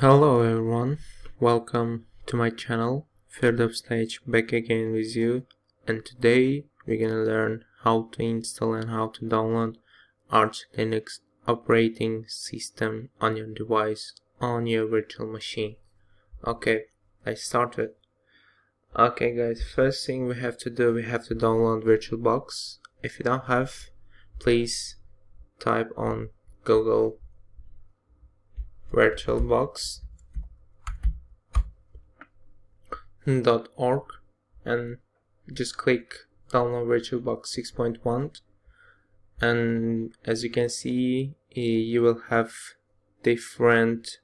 Hello everyone, welcome to my channel. Third up stage, back again with you, and today we're gonna learn how to install and how to download Arch Linux operating system on your device, on your virtual machine. Okay, let's start it. Okay guys, first thing we have to do, we have to download VirtualBox. If you don't have, please type on Google VirtualBox.org and just click download VirtualBox 6.1, and as you can see you will have different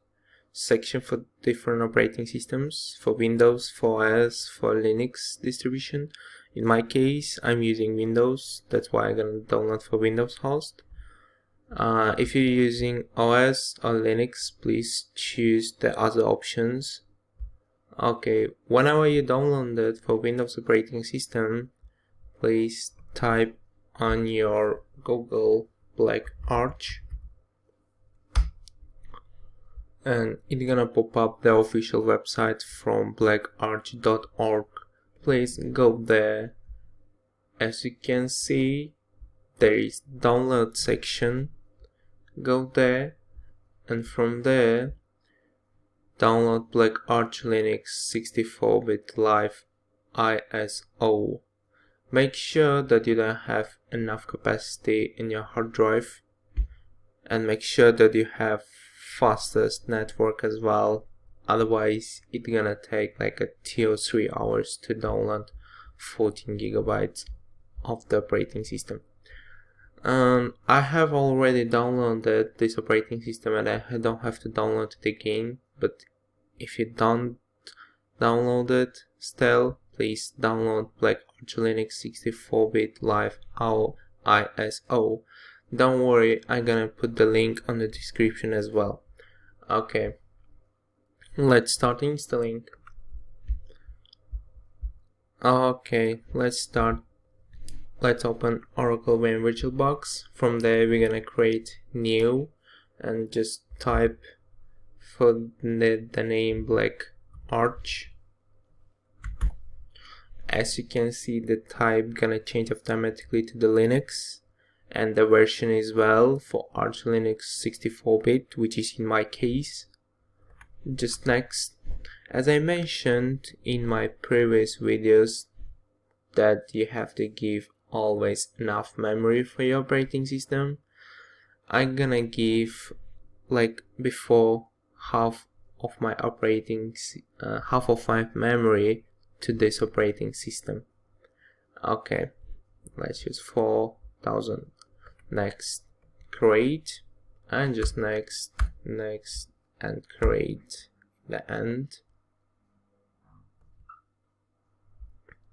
section for different operating systems, for Windows, for OS, for Linux distribution. In my case I'm using Windows, that's why I'm gonna download for Windows host. If you're using OS or Linux, please choose the other options. Okay, whenever you download it for Windows operating system, please type on your Google BlackArch, and it's gonna pop up the official website from blackarch.org. Please go there. As you can see, there is download section. Go there, and from there download BlackArch Linux 64-bit live ISO. Make sure that you don't have enough capacity in your hard drive, and make sure that you have fastest network as well, otherwise it's gonna take like 2 or 3 hours to download 14 gigabytes of the operating system. I have already downloaded this operating system and I don't have to download it again, but if you don't download it still, please download BlackArch Linux 64-bit live ISO. Don't worry, I'm gonna put the link on the description as well. Okay, let's start installing. Okay, let's start. Let's open Oracle VM VirtualBox. From there we're gonna create new and just type for the name BlackArch. As you can see, the type gonna change automatically to the Linux, and the version as well for Arch Linux 64-bit, which is in my case. Just next. As I mentioned in my previous videos, that you have to give always enough memory for your operating system. I'm gonna give like before half of my memory to this operating system. Okay, let's use 4000. Next, create, and just next, and create the end.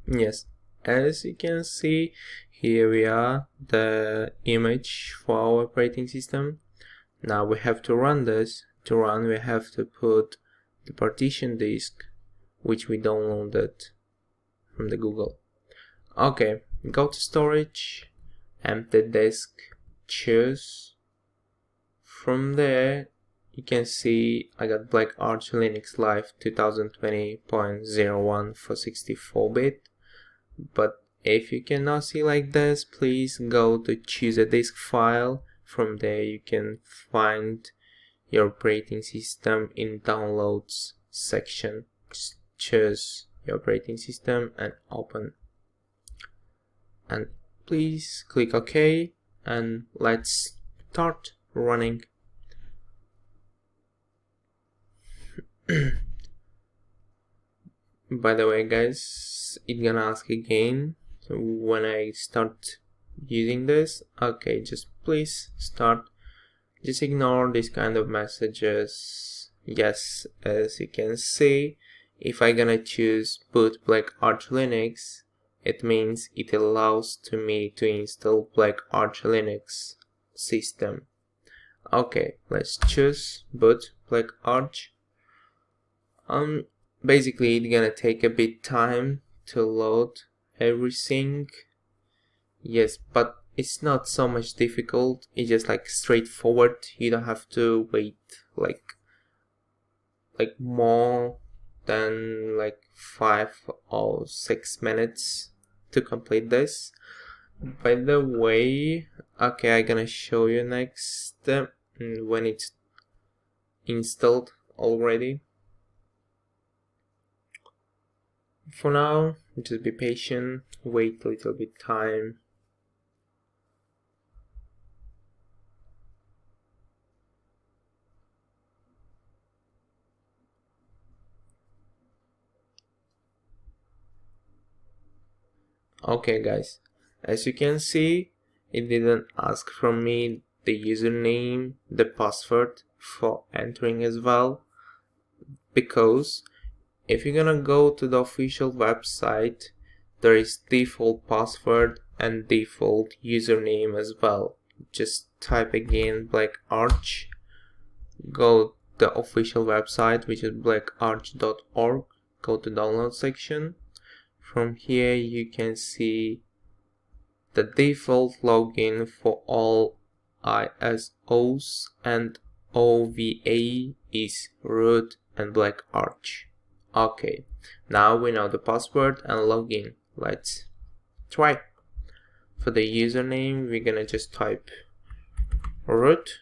Yes, as you can see, here we are, the image for our operating system. Now we have to run this. To run, we have to put the partition disk, which we downloaded from the Google. Okay, go to storage, empty disk, choose. From there, you can see I got BlackArch Linux Live 2020.01 for 64-bit. But if you cannot see like this, please go to choose a disk file. From there you can find your operating system in downloads section. Just choose your operating system and open, and please click OK, and let's start running. By the way guys, it's gonna ask again when I start using this. Okay, just please start. Just ignore this kind of messages. Yes, as you can see, if I'm gonna choose boot BlackArch Linux, it means it allows to me to install BlackArch Linux system. Okay, let's choose boot BlackArch. Basically it's gonna take a bit time to load everything. Yes, but it's not so much difficult. It's just like straightforward. You don't have to wait like like more than like 5 or 6 minutes to complete this. By the way, okay, I'm gonna show you next when it's installed already. For now, just be patient, wait a little bit time. Okay guys, as you can see, it didn't ask from me the username, the password for entering as well, because if you're gonna go to the official website, there is default password and default username as well. Just type again BlackArch, go the official website, which is blackarch.org, go to download section. From here you can see the default login for all ISOs and OVA is root and BlackArch. Okay, now we know the password and login. Let's try. For the username, we're gonna just type root,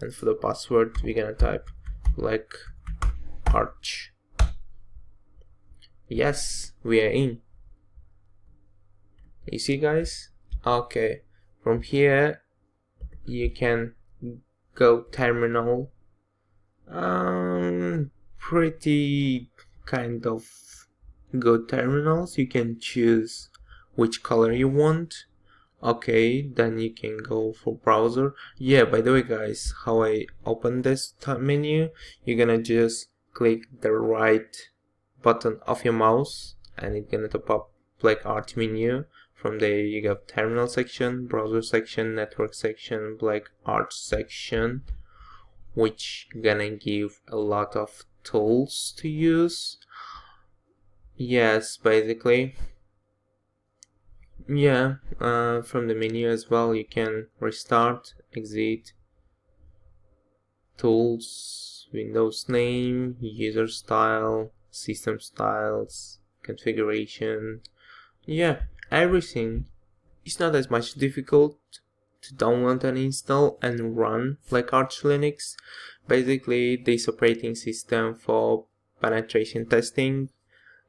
and for the password, we're gonna type BlackArch. Yes, we are in. You see, guys? Okay, from here you can go terminal. Pretty kind of good terminals. You can choose which color you want. Okay, then you can go for browser. Yeah, by the way guys, how I open this menu, you're gonna just click the right button of your mouse and it's gonna top up BlackArch menu. From there you got terminal section, browser section, network section, BlackArch section, which gonna give a lot of tools to use. Yes, basically. Yeah, from the menu as well you can restart, exit, tools, Windows name, user style, system styles, configuration. Yeah, everything. It's not as much difficult to download and install and run BlackArch Linux. Basically, this operating system for penetration testing.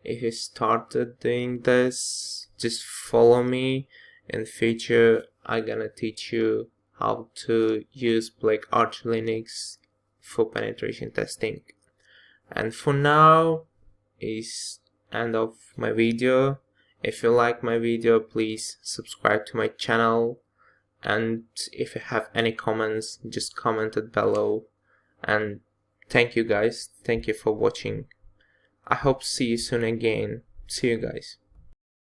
If you started doing this, just follow me. In future, I'm gonna teach you how to use BlackArch Linux for penetration testing. And for now, is end of my video. If you like my video, please subscribe to my channel, and if you have any comments, just comment it below. And thank you guys, thank you for watching. I hope to see you soon again. See you guys.